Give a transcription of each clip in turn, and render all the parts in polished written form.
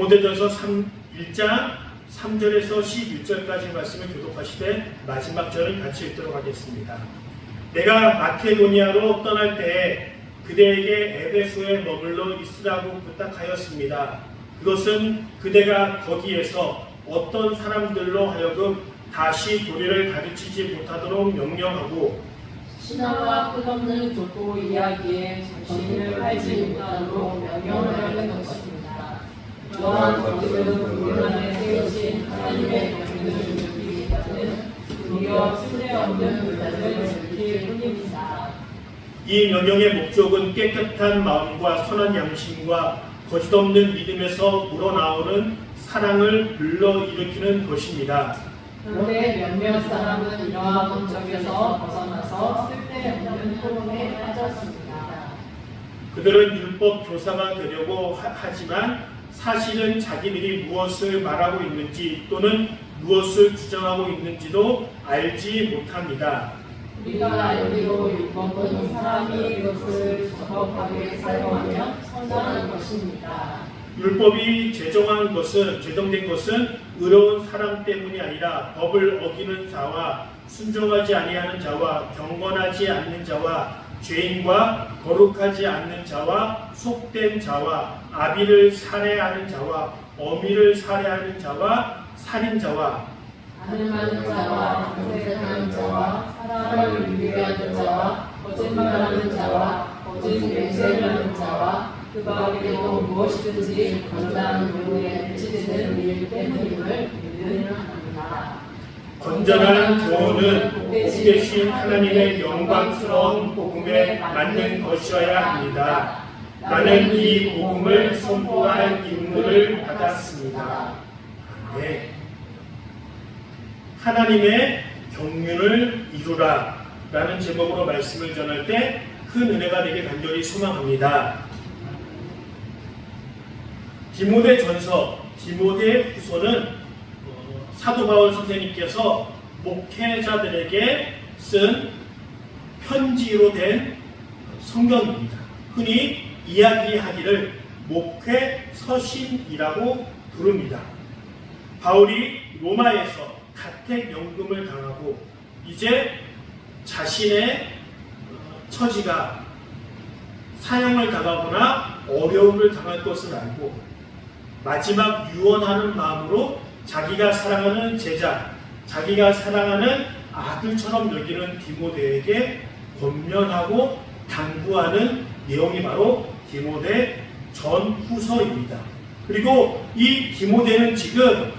디모데전서 1장 3절에서 11절까지 말씀을 교독하시되 마지막 절을 같이 읽도록 하겠습니다. 내가 마케도니아로 떠날 때에 그대에게 에베소에 머물러 있으라고 부탁하였습니다. 그것은 그대가 거기에서 어떤 사람들로 하여금 다시 도리를 가르치지 못하도록 명령하고 신화와 끝없는 족보 이야기에 정신을 팔지 못하도록 명령하는 것입니다. 또한 거기는 우리 안에 세우신 하나님의 명령을 지키기까지는 도리어 순례없는 불단을 지킬 뿐입니다. 이 명령의 목적은 깨끗한 마음과 선한 양심과 거짓없는 믿음에서 우러나오는 사랑을 불러일으키는 것입니다. 그런데 몇몇 사람은 이러한 목적에서 벗어나서 쓸데없는 토론에 빠졌습니다. 그들은 율법 교사가 되려고 하지만 사실은 자기들이 무엇을 말하고 있는지 또는 무엇을 주장하고 있는지도 알지 못합니다. 우리가 알기로 율법은 사람이 이것을 적법하게 사용하면 선한 것입니다. 율법이 제정된 것은 의로운 사람 때문이 아니라 법을 어기는 자와 순종하지 아니하는 자와 경건하지 않는 자와 죄인과 거룩하지 않는 자와 속된 자와 아비를 살해하는 자와 어미를 살해하는 자와 살인자와 가늠하는 자와 강세하는 자와 사람을 유괴하는 자와 거짓말하는 자와 거짓 맹세하는 자와 그 밖에도 무엇이든지 건전한 교훈에 배치되는 일 때문임을 우리는 압니다. 건전한 교훈은 복이 되신 하나님의 영광스러운 복음에 맞는 것이어야 합니다. 나는 이 복음을 선포할 임무를 받았습니다. 네. 하나님의 경륜을 이루라 라는 제목으로 말씀을 전할 때 큰 은혜가 되길 간절히 소망합니다. 디모데전서, 디모데 후서는 사도 바울 선생님께서 목회자들에게 쓴 편지로 된 성경입니다. 흔히 이야기하기를 목회 서신이라고 부릅니다. 바울이 로마에서 가택연금을 당하고 이제 자신의 처지가 사형을 당하거나 어려움을 당할 것을 알고 마지막 유언하는 마음으로 자기가 사랑하는 제자, 자기가 사랑하는 아들처럼 여기는 디모데에게 권면하고 당부하는 내용이 바로 디모데 전후서입니다. 그리고 이 디모데는 지금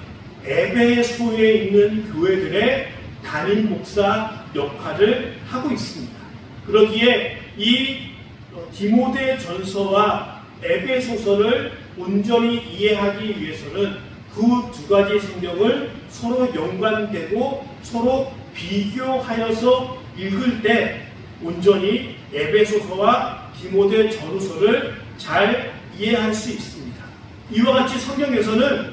에베소에 있는 교회들의 담임 목사 역할을 하고 있습니다. 그러기에 이 디모데 전서와 에베소서를 온전히 이해하기 위해서는 그 두 가지 성경을 서로 연관되고 서로 비교하여서 읽을 때 온전히 에베소서와 디모데 전후서를 잘 이해할 수 있습니다. 이와 같이 성경에서는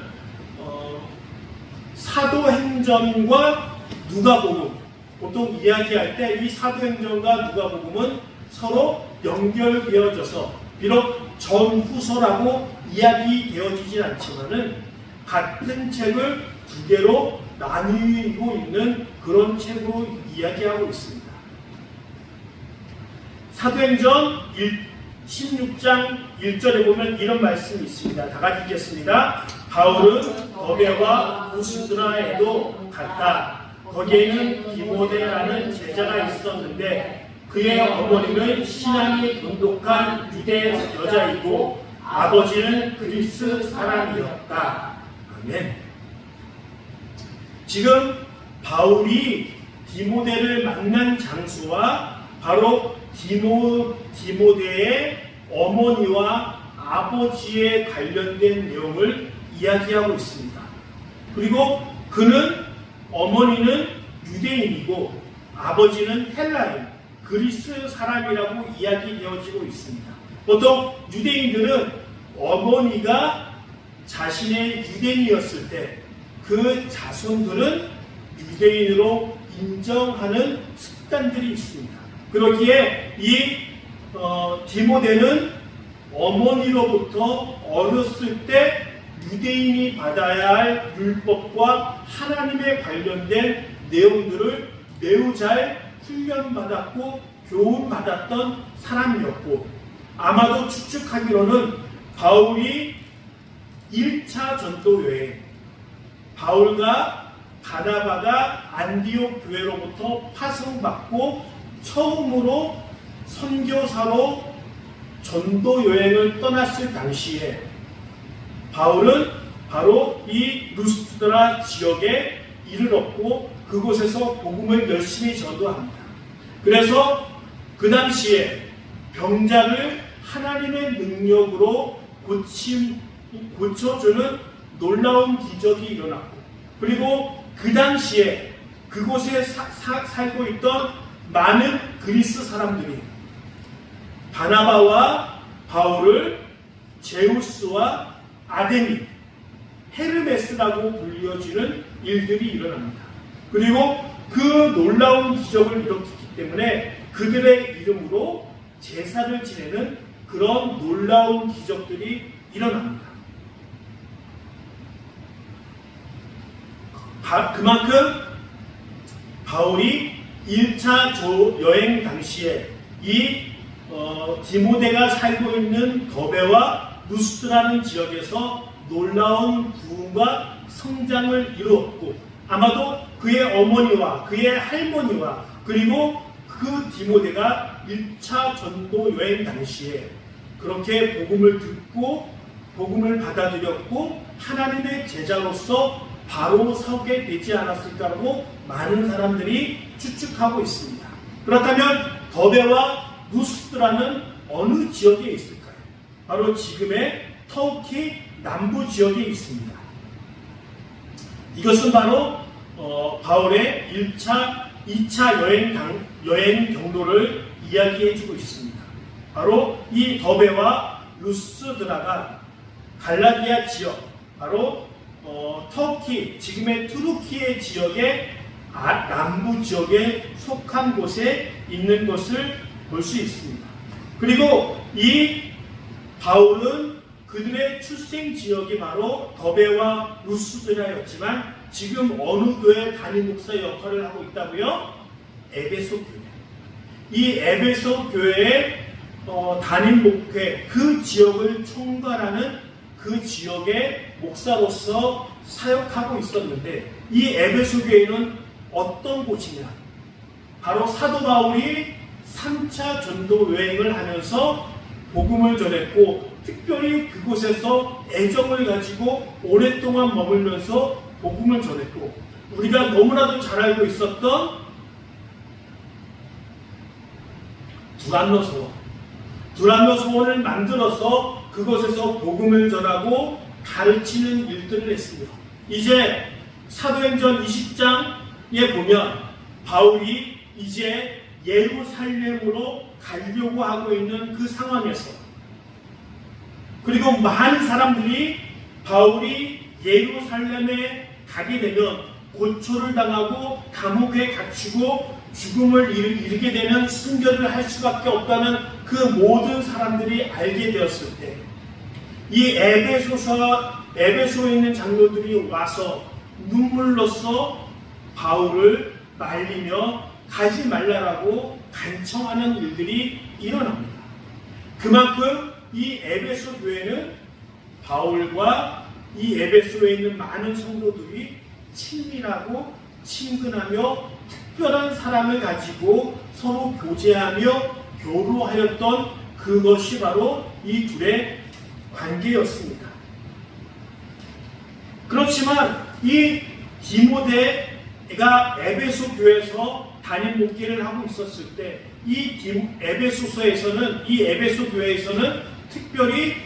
사도행전과 누가복음, 보통 이야기할 때 이 사도행전과 누가복음은 서로 연결되어져서 비록 전후서라고 이야기되어지진 않지만은 같은 책을 두 개로 나뉘고 있는 그런 책으로 이야기하고 있습니다. 사도행전 16장 1절에 보면 이런 말씀이 있습니다. 다 같이 읽겠습니다. 바울은 더베와 루스드라에도 갔다. 거기에는 디모데라는 제자가 있었는데 그의 어머니는 신앙이 돈독한 유대 여자이고 아버지는 그리스 사람이었다. 아멘. 지금 바울이 디모데를 만난 장소와 바로 디모데의 어머니와 아버지에 관련된 내용을 이야기하고 있습니다. 그리고 어머니는 유대인이고 아버지는 헬라인, 그리스 사람이라고 이야기되어지고 있습니다. 보통 유대인들은 어머니가 자신의 유대인이었을 때 그 자손들은 유대인으로 인정하는 습관들이 있습니다. 그렇기에 이 디모데는 어머니로부터 어렸을 때 유대인이 받아야 할 율법과 하나님에 관련된 내용들을 매우 잘 훈련받았고 교훈받았던 사람이었고, 아마도 추측하기로는 바울이 1차 전도 여행, 바울과 바나바가 안디옥 교회로부터 파송받고 처음으로 선교사로 전도 여행을 떠났을 당시에 바울은 바로 이 루스드라 지역에 이르렀고 그곳에서 복음을 열심히 전도합니다. 그래서 그 당시에 병자를 하나님의 능력으로 고쳐주는 놀라운 기적이 일어났고, 그리고 그 당시에 그곳에 살고 있던 많은 그리스 사람들이 바나바와 바울을 제우스와 아데미, 헤르메스라고 불려지는 일들이 일어납니다. 그리고 그 놀라운 기적을 일으켰기 때문에 그들의 이름으로 제사를 지내는 그런 놀라운 기적들이 일어납니다. 그만큼 바울이 1차 여행 당시에 이 디모데가 살고 있는 더베와 루스드라는 지역에서 놀라운 부흥과 성장을 이루었고, 아마도 그의 어머니와 그의 할머니와 그리고 그 디모데가 1차 전도 여행 당시에 그렇게 복음을 듣고 복음을 받아들였고 하나님의 제자로서 바로 서게 되지 않았을까라고 많은 사람들이 추측하고 있습니다. 그렇다면 더베와 루스드라는 어느 지역에 있을까요? 바로 지금의 터키 남부 지역에 있습니다. 이것은 바로 바울의 1차, 2차 여행 경로를 이야기해주고 있습니다. 바로 이 더베와 루스드라가 갈라디아 지역, 바로 터키, 지금의 투르키의 지역의 남부 지역에 속한 곳에 있는 것을 볼 수 있습니다. 그리고 이 바울은 그들의 출생 지역이 바로 더베와 루스드라였지만 지금 어느 교회 담임 목사 역할을 하고 있다고요? 에베소 교회. 이 에베소 교회의 담임 목회, 그 지역을 총괄하는 그 지역의 목사로서 사역하고 있었는데, 이 에베소 교회는 어떤 곳이냐? 바로 사도 바울이 3차 전도 여행을 하면서 복음을 전했고, 특별히 그곳에서 애정을 가지고 오랫동안 머물면서 복음을 전했고, 우리가 너무나도 잘 알고 있었던 두란노 서원을 만들어서 그곳에서 복음을 전하고 가르치는 일들을 했습니다. 이제 사도행전 20장에 보면 바울이 이제 예루살렘으로 가려고 하고 있는 그 상황에서, 그리고 많은 사람들이 바울이 예루살렘에 가게 되면 고초를 당하고 감옥에 gat히고 죽음을 이르게 되는 순교를 할 수밖에 없다는 그 모든 사람들이 알게 되었을 때, 이 에베소에 있는 장로들이 와서 눈물로써 바울을 말리며 가지 말라라고 간청하는 일들이 일어납니다. 그만큼 이 에베소 교회는 바울과 이 에베소에 있는 많은 성도들이 친밀하고 친근하며 특별한 사랑을 가지고 서로 교제하며 교류하였던 그것이 바로 이 둘의 관계였습니다. 그렇지만 이 디모데가 에베소 교회에서 담임 목회를 하고 있었을 때, 이 에베소서에서는, 이 에베소 교회에서는 특별히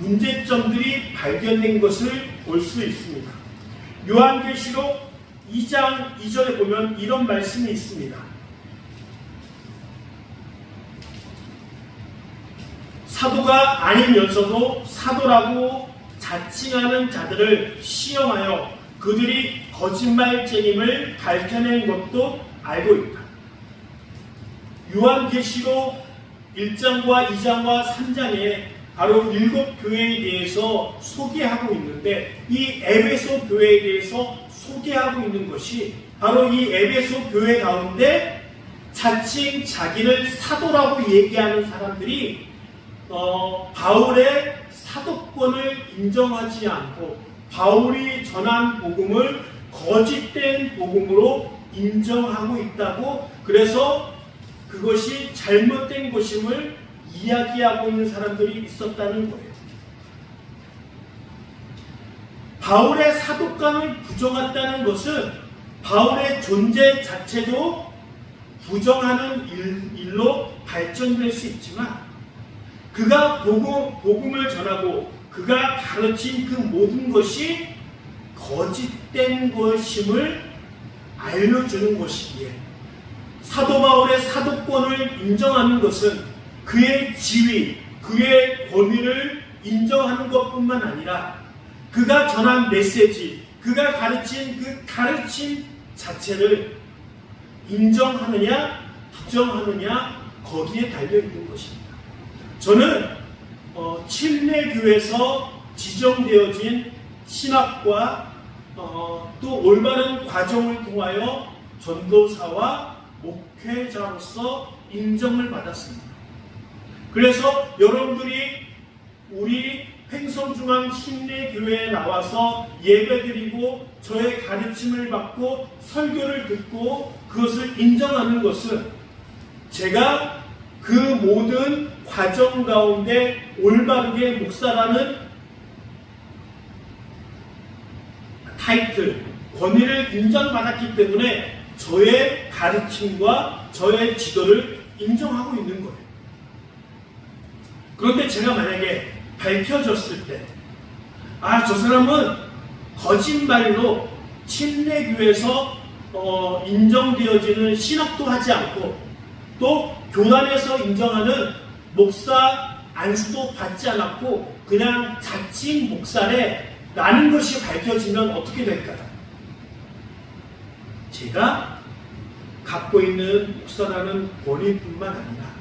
문제점들이 발견된 것을 볼 수 있습니다. 요한계시록 2장 2절에 보면 이런 말씀이 있습니다. 사도가 아니면서도 사도라고 자칭하는 자들을 시험하여 그들이 거짓말쟁임을 밝혀낸 것도 알고 있다. 요한계시록 1장과 2장과 3장에 바로 7교회에 대해서 소개하고 있는데, 이 에베소 교회에 대해서 소개하고 있는 것이 바로 이 에베소 교회 가운데 자칭 자기를 사도라고 얘기하는 사람들이 바울의 사도권을 인정하지 않고 바울이 전한 복음을 거짓된 복음으로 인정하고 있다고, 그래서 그것이 잘못된 것임을 이야기하고 있는 사람들이 있었다는 거예요. 바울의 사도권을 부정한다는 것은 바울의 존재 자체도 부정하는 일로 발전될 수 있지만, 그가 복음을 전하고 그가 가르친 그 모든 것이 거짓된 것임을 알려주는 것이기에, 사도 바울의 사도권을 인정하는 것은 그의 지위, 그의 권위를 인정하는 것뿐만 아니라 그가 전한 메시지, 그가 가르친 그 가르침 자체를 인정하느냐 부정하느냐 거기에 달려있는 것입니다. 저는 침례교에서 지정되어진 신학과 또 올바른 과정을 통하여 전도사와 목회자로서 인정을 받았습니다. 그래서 여러분들이 우리 횡성중앙 침례교회에 나와서 예배드리고 저의 가르침을 받고 설교를 듣고 그것을 인정하는 것은 제가 그 모든 과정 가운데 올바르게 목사라는 타이틀, 권위를 인정받았기 때문에 저의 가르침과 저의 지도를 인정하고 있는 거예요. 그런데 제가 만약에 밝혀졌을 때, 저 사람은 거짓말로 침례교에서 인정되어지는 신학도 하지 않고 또 교단에서 인정하는 목사 안수도 받지 않았고 그냥 자칭 목사래 라는 것이 밝혀지면 어떻게 될까요? 제가 갖고 있는 목사라는 권위뿐만 아니라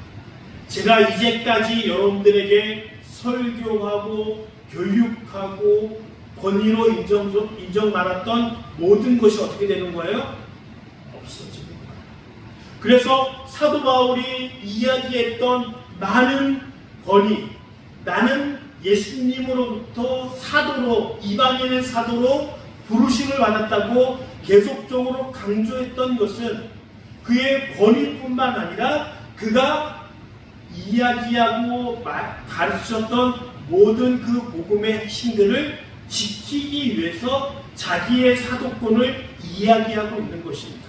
제가 이제까지 여러분들에게 설교하고 교육하고 권위로 인정받았던 모든 것이 어떻게 되는 거예요? 없어지는 거예요. 그래서 사도 바울이 이야기했던 많은 권위, 나는 예수님으로부터 사도로, 이방인의 사도로 부르심을 받았다고 계속적으로 강조했던 것은 그의 권위뿐만 아니라 그가 이야기하고 가르쳤던 모든 그 복음의 핵심들을 지키기 위해서 자기의 사도권을 이야기하고 있는 것입니다.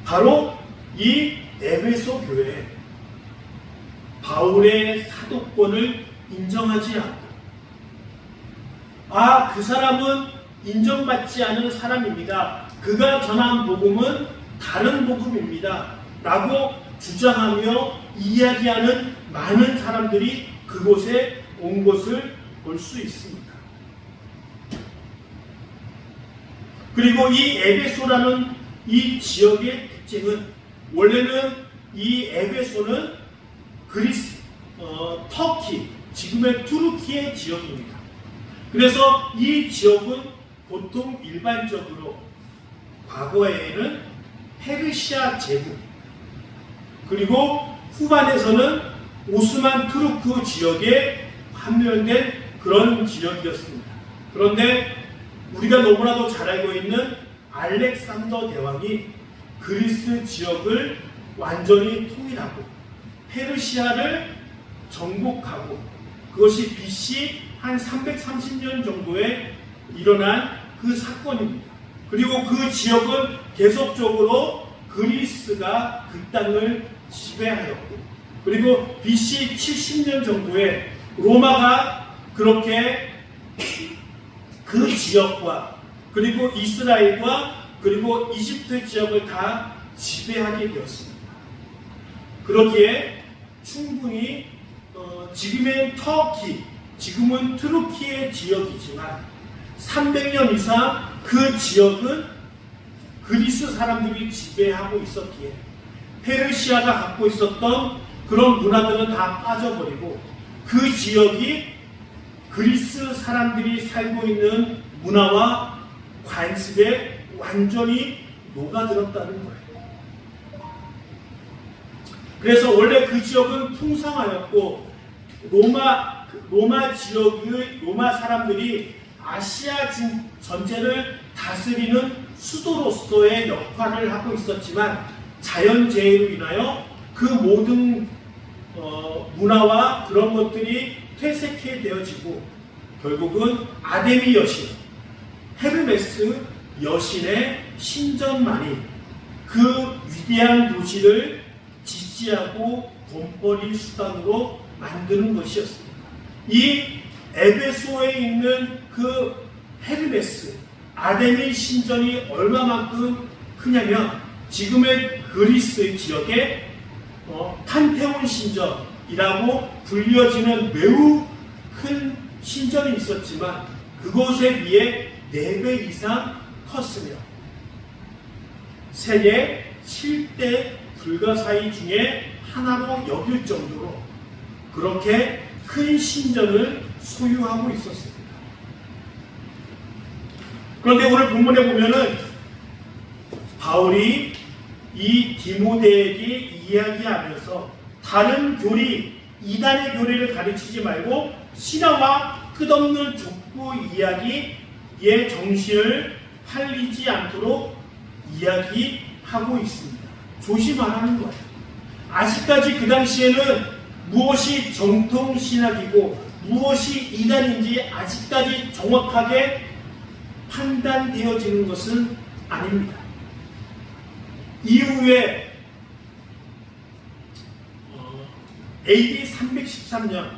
바로 이 에베소 교회 바울의 사도권을 인정하지 않고 그 사람은 인정받지 않은 사람입니다. 그가 전한 복음은 다른 복음입니다. 라고 주장하며 이야기하는 많은 사람들이 그곳에 온 것을 볼 수 있습니다. 그리고 이 에베소라는 이 지역의 특징은 원래는 이 에베소는 그리스, 터키, 지금의 투르키의 지역입니다. 그래서 이 지역은 보통 일반적으로 과거에는 페르시아 제국 그리고 후반에서는 오스만 투르크 지역에 함유된 그런 지역이었습니다. 그런데 우리가 너무나도 잘 알고 있는 알렉산더 대왕이 그리스 지역을 완전히 통일하고 페르시아를 정복하고 그것이 BC 한 330년 정도에 일어난 그 사건입니다. 그리고 그 지역은 계속적으로 그리스가 그 땅을 지배하였고 그리고 BC 70년 정도에 로마가 그렇게 그 지역과 그리고 이스라엘과 그리고 이집트 지역을 다 지배하게 되었습니다. 그렇기에 충분히 지금의 터키, 지금은 투르키의 지역이지만 300년 이상 그 지역은 그리스 사람들이 지배하고 있었기에 페르시아가 갖고 있었던 그런 문화들은 다 빠져버리고 그 지역이 그리스 사람들이 살고 있는 문화와 관습에 완전히 녹아들었다는 거예요. 그래서 원래 그 지역은 풍성하였고 로마 지역의 로마 사람들이 아시아 전체를 다스리는 수도로서의 역할을 하고 있었지만 자연재해로 인하여 그 모든 문화와 그런 것들이 퇴색해 되어지고 결국은 아데미 여신, 헤르메스 여신의 신전만이 그 위대한 도시를 지지하고 돈벌이 수단으로 만드는 것이었습니다. 이 에베소에 있는 그 헤르메스, 아데미 신전이 얼마만큼 크냐면 지금의 그리스 지역에 판테온 신전이라고 불려지는 매우 큰 신전이 있었지만 그곳에 비해 4배 이상 컸으며 세계 7대 불가사의 중에 하나로 여길 정도로 그렇게 큰 신전을 소유하고 있었습니다. 그런데 오늘 본문에 보면은 바울이 이 디모데에게 이야기하면서 다른 교리, 이단의 교리를 가르치지 말고 신화와 끝없는 족보 이야기의 정신을 팔리지 않도록 이야기하고 있습니다. 조심하라는 거예요. 아직까지 그 당시에는 무엇이 정통신학이고 무엇이 이단인지 아직까지 정확하게 판단되어지는 것은 아닙니다. 이후에 AD 313년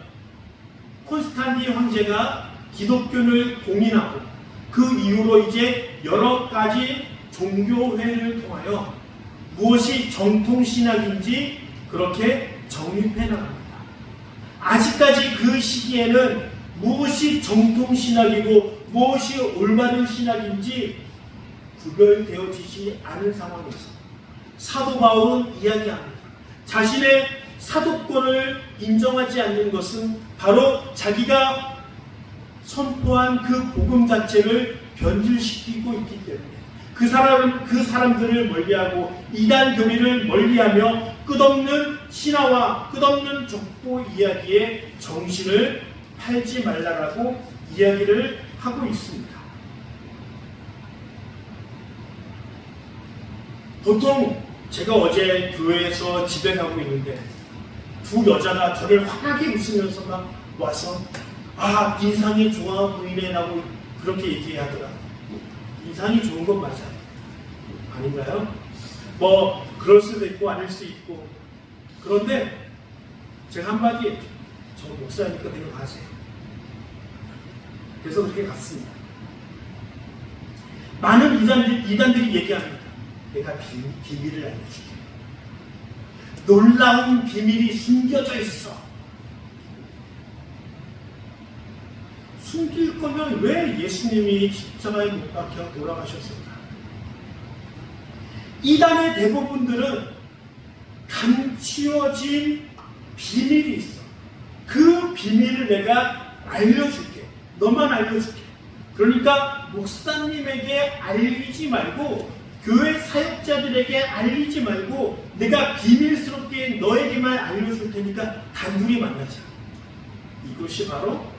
콘스탄틴 황제가 기독교를 공인하고 그 이후로 이제 여러 가지 종교회를 통하여 무엇이 정통신학인지 그렇게 정립해 나갑니다. 아직까지 그 시기에는 무엇이 정통신학이고 무엇이 올바른 신학인지 구별되어지지 않은 상황에서 사도 바울은 이야기합니다. 자신의 사도권을 인정하지 않는 것은 바로 자기가 선포한 그 복음 자체를 변질시키고 있기 때문에 그 사람들을 멀리하고 이단 교리를 멀리하며 끝없는 신화와 끝없는 족보 이야기의 정신을 팔지 말라라고 이야기를 하고 있습니다. 보통 제가 어제 교회에서 집에 가고 있는데 두 여자가 저를 환하게 웃으면서 막 와서 인상이 좋아 보이네라고 그렇게 얘기하더라. 인상이 좋은 건 맞아요. 아닌가요? 뭐 그럴 수도 있고 아닐 수 있고. 그런데 제가 한마디 했죠. 저 목사니까 내가 가세요. 그래서 그렇게 갔습니다. 많은 이단들이 얘기합니다. 내가 비밀을 알려줄게. 놀라운 비밀이 숨겨져 있어. 숨길 거면 왜 예수님이 십자가에 못 박혀 돌아가셨을까? 이단의 대부분들은 감추어진 비밀이 있어. 그 비밀을 내가 알려줄게. 너만 알려줄게. 그러니까 목사님에게 알리지 말고 교회 사역자들에게 알리지 말고 내가 비밀스럽게 너에게만 알려줄 테니까 단둘이 만나자. 이것이 바로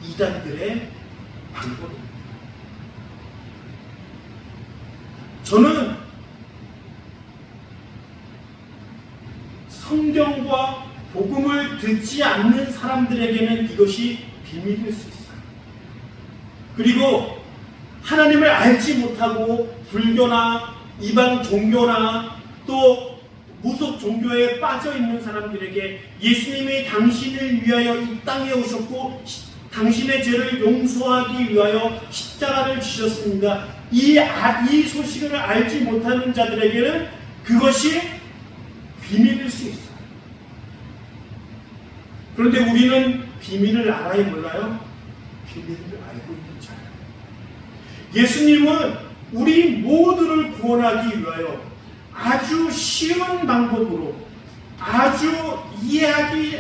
이단들의 방법입니다. 저는 성경과 복음을 듣지 않는 사람들에게는 이것이 비밀일 수 있어요. 그리고 하나님을 알지 못하고 불교나 이방 종교나 또 무속 종교에 빠져 있는 사람들에게 예수님이 당신을 위하여 이 땅에 오셨고 당신의 죄를 용서하기 위하여 십자가를 지셨습니다. 이 소식을 알지 못하는 자들에게는 그것이 비밀일 수 있어요. 그런데 우리는 비밀을 알아야 몰라요? 비밀을 알고 있는 자예요. 예수님은 우리 모두를 구원하기 위하여 아주 쉬운 방법으로 아주 이해하기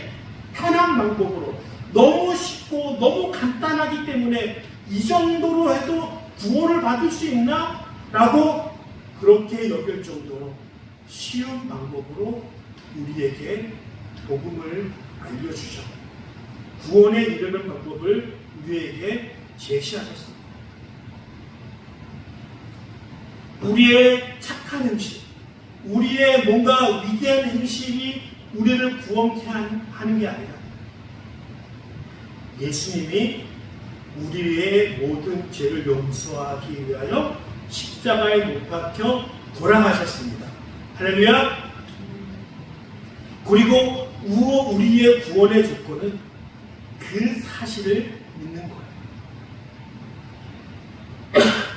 편한 방법으로 너무 쉽고 너무 간단하기 때문에 이 정도로 해도 구원을 받을 수 있나? 라고 그렇게 여길 정도로 쉬운 방법으로 우리에게 복음을 알려주셨고 구원에 이르는 방법을 우리에게 제시하셨습니다. 우리의 착한 행실, 우리의 뭔가 위대한 행실이 우리를 구원케 하는 게 아니라 예수님이 우리의 모든 죄를 용서하기 위하여 십자가에 못 박혀 돌아가셨습니다. 할렐루야. 그리고 우리의 구원의 조건은 그 사실을 믿는 거예요.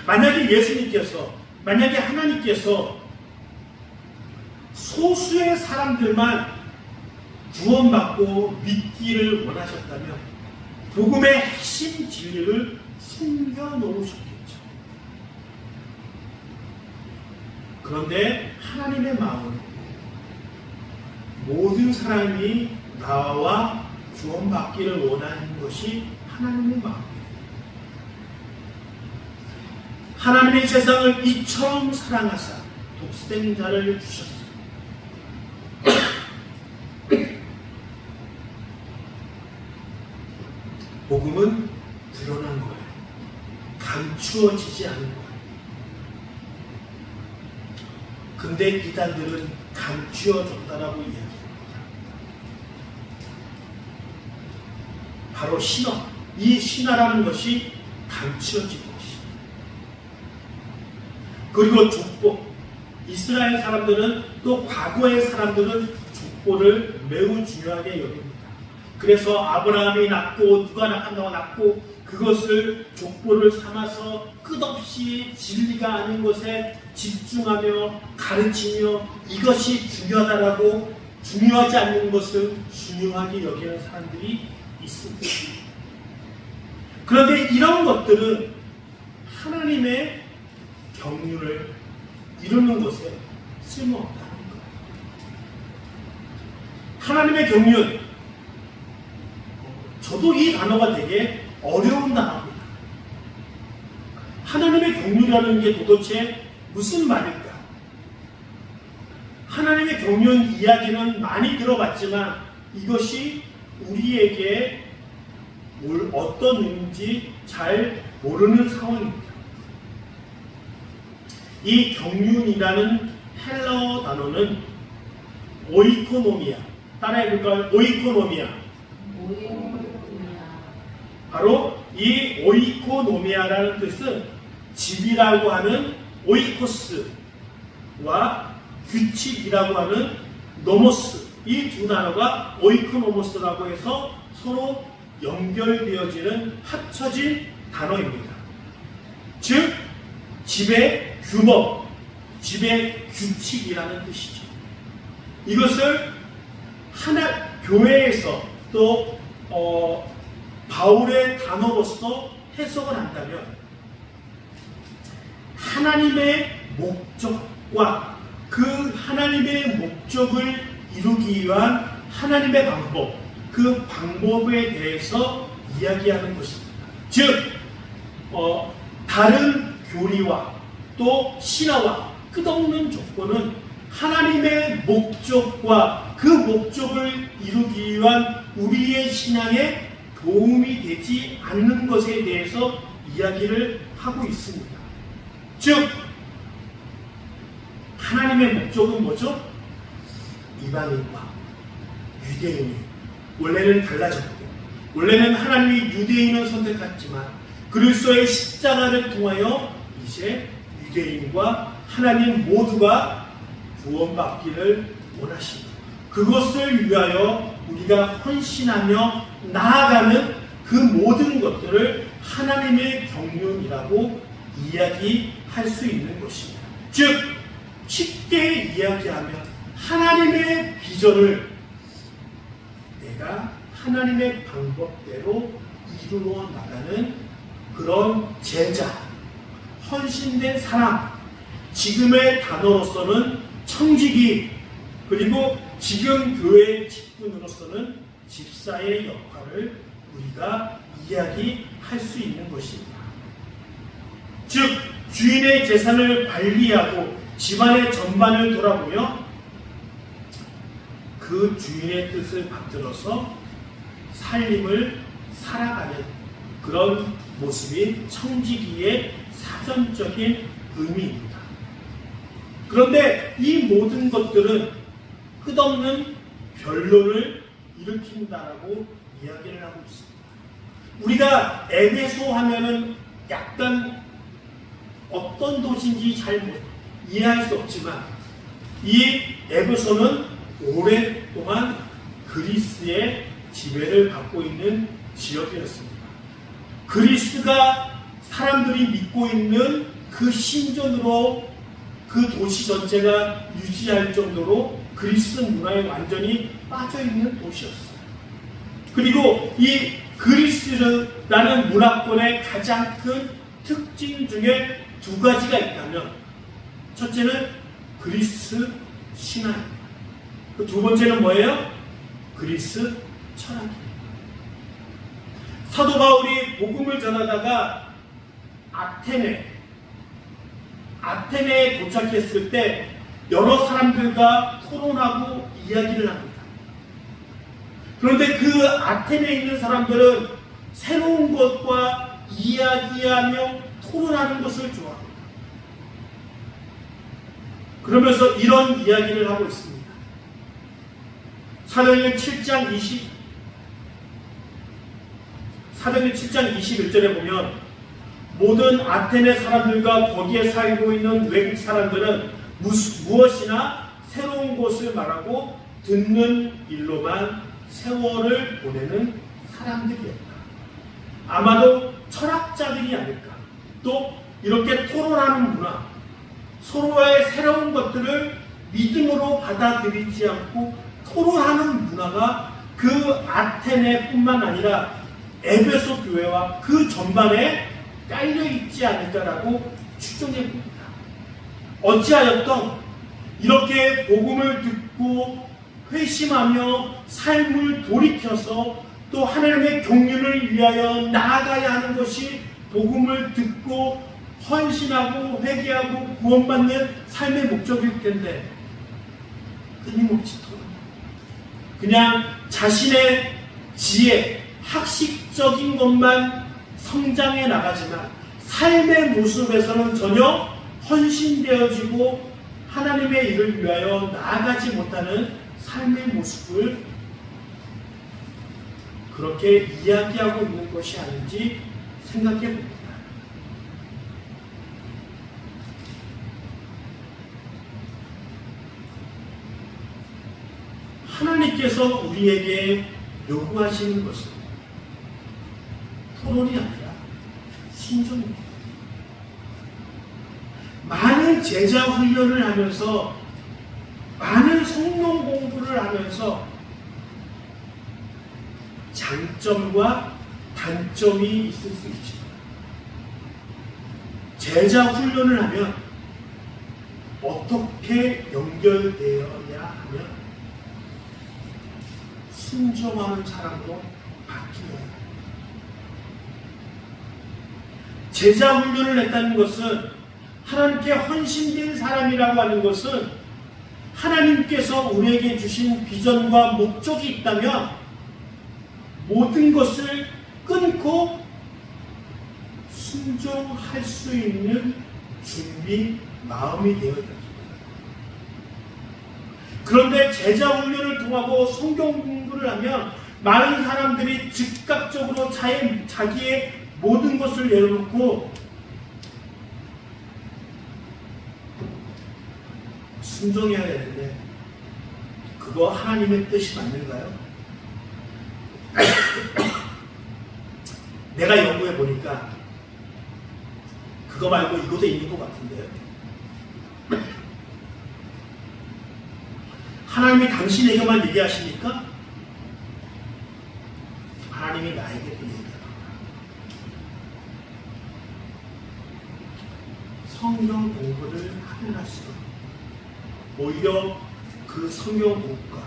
만약에 하나님께서 소수의 사람들만 구원받고 믿기를 원하셨다면 복음의 핵심 진리를 숨겨놓으셨겠죠. 그런데 하나님의 마음은 모든 사람이 나와 구원받기를 원하는 것이 하나님의 마음이에요. 하나님의 세상을 이처럼 사랑하사 독생자를 주셨어요. 복음은 드러난 거예요. 감추어지지 않은 거예요. 근데 이단들은 감추어졌다라고 이야기합니다. 바로 신화, 이 신화라는 것이 감추어진 것입니다. 그리고 족보, 이스라엘 사람들은 또 과거의 사람들은 족보를 매우 중요하게 여깁니다. 그래서 아브라함이 낳고 누가 낳고 그것을 족보를 삼아서 끝없이 진리가 아닌 것에 집중하며 가르치며 이것이 중요하다라고 중요하지 않는 것을 중요하게 여기는 사람들이 있습니다. 그런데 이런 것들은 하나님의 경륜을 이루는 것에 쓸모없다는 거예요. 하나님의 경륜, 저도 이 단어가 되게 어려운 단어입니다. 하나님의 경륜이라는 게 도대체 무슨 말일까? 하나님의 경륜 이야기는 많이 들어봤지만 이것이 우리에게 어떤 의미인지 잘 모르는 상황입니다. 이 경륜이라는 헬라어 단어는 오이코노미아, 따라해볼까요? 오이코노미아. 바로 이 오이코노미아라는 뜻은 집이라고 하는 오이코스와 규칙이라고 하는 노모스, 이 두 단어가 오이코노모스라고 해서 서로 연결되어지는 합쳐진 단어입니다. 즉 집의 규범, 집의 규칙이라는 뜻이죠. 이것을 교회에서 또 바울의 단어로서 해석을 한다면 하나님의 목적과 그 하나님의 목적을 이루기 위한 하나님의 방법, 그 방법에 대해서 이야기하는 것입니다. 즉 다른 교리와 또 신화와 끝없는 조건은 하나님의 목적과 그 목적을 이루기 위한 우리의 신앙에 도움이 되지 않는 것에 대해서 이야기를 하고 있습니다. 즉 하나님의 목적은 뭐죠? 이방인과 유대인이 원래는 달라졌고 원래는 하나님이 유대인을 선택했지만 그리스도의 십자가를 통하여 이제 유대인과 하나님 모두가 구원받기를 원하십니다. 그것을 위하여 우리가 헌신하며 나아가는 그 모든 것들을 하나님의 경륜이라고 이야기할 수 있는 것입니다. 즉 쉽게 이야기하면 하나님의 비전을 내가 하나님의 방법대로 이루어 나가는 그런 제자, 헌신된 사람, 지금의 단어로서는 청지기, 그리고 지금 교회 직분으로서는 집사의 역할을 우리가 이야기할 수 있는 것입니다. 즉 주인의 재산을 관리하고 집안의 전반을 돌아보며 그 주인의 뜻을 받들어서 살림을 살아가는 그런 모습이 청지기의 사전적인 의미입니다. 그런데 이 모든 것들은 끝없는 변론을 일으킨다라고 이야기를 하고 있습니다. 우리가 에베소 하면은 약간 어떤 도시인지 잘 이해할 수 없지만 이 에베소는 오랫동안 그리스의 지배를 받고 있는 지역이었습니다. 그리스가 사람들이 믿고 있는 그 신전으로 그 도시 전체가 유지할 정도로 그리스 문화에 완전히 빠져있는 도시였어요. 그리고 이 그리스라는 문화권의 가장 큰 특징 중에 두 가지가 있다면 첫째는 그리스 신화입니다. 그 두 번째는 뭐예요? 그리스 철학입니다. 사도 바울이 복음을 전하다가 아테네에 도착했을 때 여러 사람들과 토론하고 이야기를 합니다. 그런데 그 아테네에 있는 사람들은 새로운 것과 이야기하며 토론하는 것을 좋아합니다. 그러면서 이런 이야기를 하고 있습니다. 사도행전 7장 21절에 보면 모든 아테네 사람들과 거기에 살고 있는 외국 사람들은 무엇이나 새로운 것을 말하고 듣는 일로만 세월을 보내는 사람들이었다. 아마도 철학자들이 아닐까. 또 이렇게 토론하는 문화, 서로의 새로운 것들을 믿음으로 받아들이지 않고 토론하는 문화가 그 아테네뿐만 아니라 에베소 교회와 그 전반에 깔려있지 않을까라고 추정해 봅니다. 어찌하였던 이렇게 복음을 듣고 회심하며 삶을 돌이켜서 또 하나님의 경륜을 위하여 나아가야 하는 것이 복음을 듣고 헌신하고 회개하고 구원받는 삶의 목적일 텐데 끊임없이 토론, 그냥 자신의 지혜, 학식적인 것만 성장해 나가지만 삶의 모습에서는 전혀 헌신되어지고 하나님의 일을 위하여 나아가지 못하는 삶의 모습을 그렇게 이야기하고 있는 것이 아닌지 생각해 봅니다. 하나님께서 우리에게 요구하시는 것은 토론이 아니라 순종입니다. 많은 제자 훈련을 하면서 많은 성경 공부를 하면서 장점과 단점이 있을 수 있지만 제자 훈련을 하면 어떻게 연결되어야 하면 순종하는 사람으로 바뀌어야 합니다. 제자 훈련을 했다는 것은 하나님께 헌신된 사람이라고 하는 것은 하나님께서 우리에게 주신 비전과 목적이 있다면 모든 것을 끊고 순종할 수 있는 준비, 마음이 되어야 됩니다. 그런데 제자 훈련을 통하고 성경 공부를 하면 많은 사람들이 즉각적으로 자기의 모든 것을 내려놓고 순종해야 되는데 그거 하나님의 뜻이 맞는가요? 내가 연구해 보니까 그거 말고 이것도 있는 것 같은데요. 하나님이 당신에게만 얘기하십니까? 하나님이 나에게도 얘기합니다. 성경 공부를 하면 할수록 오히려 그 성경 공부가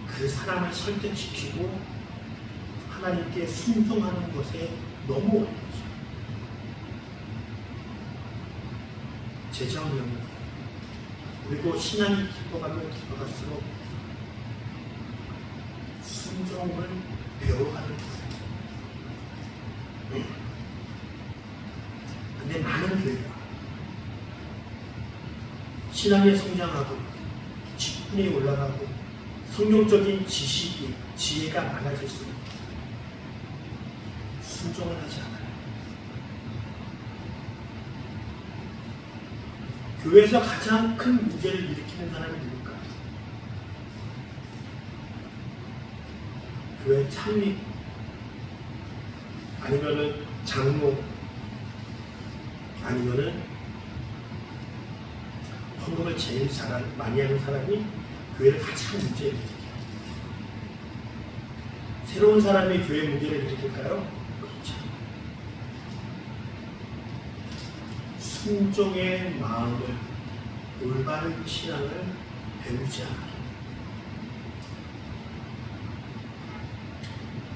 그 사람을 설득시키고 하나님께 순종하는 것에 너무 어렵죠. 제자훈련은 그리고 신앙이 깊어가면 깊어갈수록 순종을 배워가는 거예요. 근데 많은 교회가 신앙에 성장하고 직분이 올라가고 성경적인 지식이 지혜가 많아질수록 순종을 하지 않아요. 교회에서 가장 큰 문제를 일으키는 사람이 누굴까요? 교회 창립 아니면은 장로 아니면은 헌금을 제일 많이 하는 사람이 교회를 가장 문제를 일으켜요. 새로운 사람이 교회 문제를 일으킬까요? 그렇죠. 순종의 마음을 올바른 신앙을 배우지 않아요.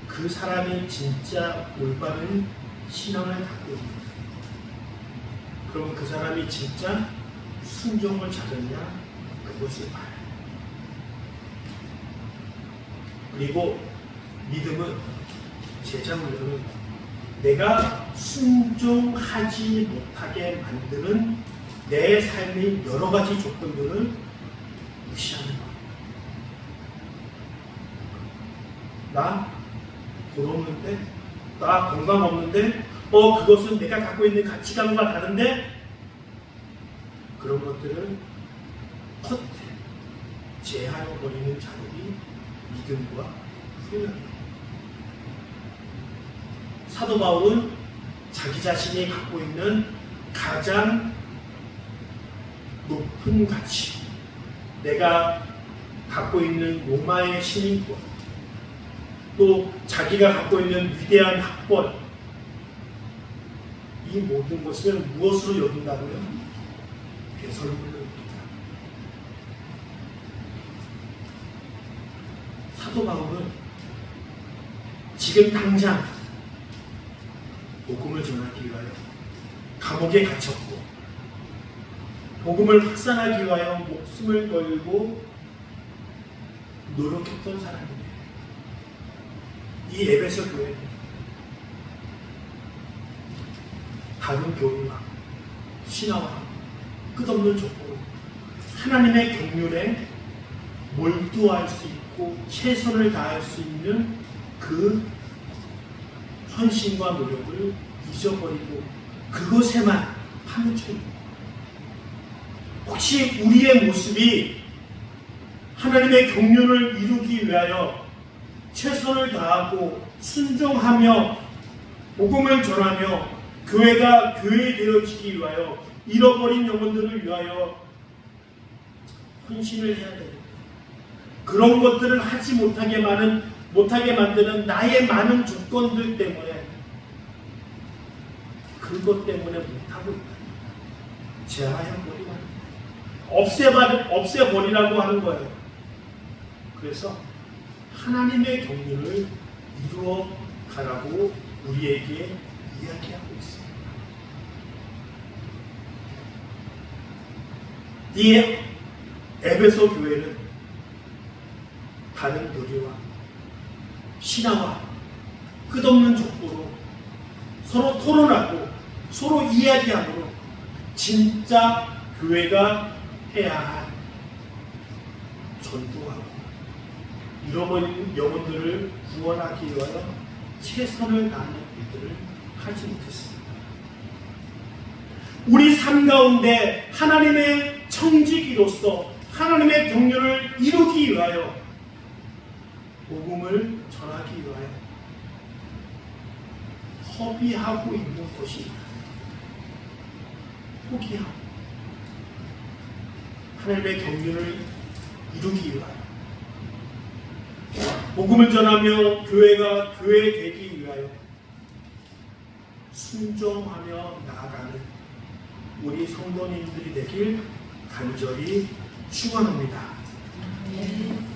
그 사람이 진짜 올바른 신앙을 갖고 있는 거예요. 그럼 그 사람이 진짜 순종을 잘했냐? 그것을 봐요. 그리고 믿음은 제자훈련은 내가 순종하지 못하게 만드는 내 삶의 여러 가지 조건들을 무시하는 거예요. 나 돈 없는데, 나 건강 없는데, 그것은 내가 갖고 있는 가치관과 다른데, 그런 것들을 컷해 제하여버리는 자들이 믿음과 훈련이에요. 사도 바울은 자기 자신이 갖고 있는 가장 높은 가치, 내가 갖고 있는 로마의 시민권, 또 자기가 갖고 있는 위대한 학벌, 이 모든 것을 무엇으로 여긴다고요? 배설물로 여긴다. 사도 바울은 지금 당장 복음을 전하기 위하여 감옥에 갇혔고 복음을 확산하기 위하여 목숨을 걸고 노력했던 사람입니다. 이 에베소 교회는 다른 교회와 신화와 끝없는 조건, 하나님의 경륜에 몰두할 수 있고 최선을 다할 수 있는 그 헌신과 노력을 잊어버리고 그것에만 파묻혀 있는 거예요. 혹시 우리의 모습이 하나님의 경륜을 이루기 위하여 최선을 다하고 순종하며 복음을 전하며 교회가 교회 되어지기 위하여 잃어버린 영혼들을 위하여 헌신을 해야 됩니다. 그런 것들을 하지 못하게 만드는 나의 많은 조건들 때문에 그것 때문에 못하고 있다. 제하여버리라. 없애버리라고 하는 거예요. 그래서 하나님의 경륜을 이루어 가라고 우리에게 이야기하고 있습니다. 이 에베소 교회는 다른 교회와 신화와 끝없는 족보로 서로 토론하고 서로 이야기함으로 진짜 교회가 해야 할 전도하고 잃어버린 영혼들을 구원하기 위하여 최선을 다하는 일들을 하지 못했습니다. 우리 삶 가운데 하나님의 청지기로서 하나님의 경륜을 이루기 위하여 복음을 전하기 위하여 허비하고 있는 것이 있다. 포기하고 하나님의 경륜을 이루기 위하여 복음을 전하며 교회가 교회 되기 위하여 순종하며 나아가는 우리 성도님들이 되길 간절히 축원합니다. 아멘.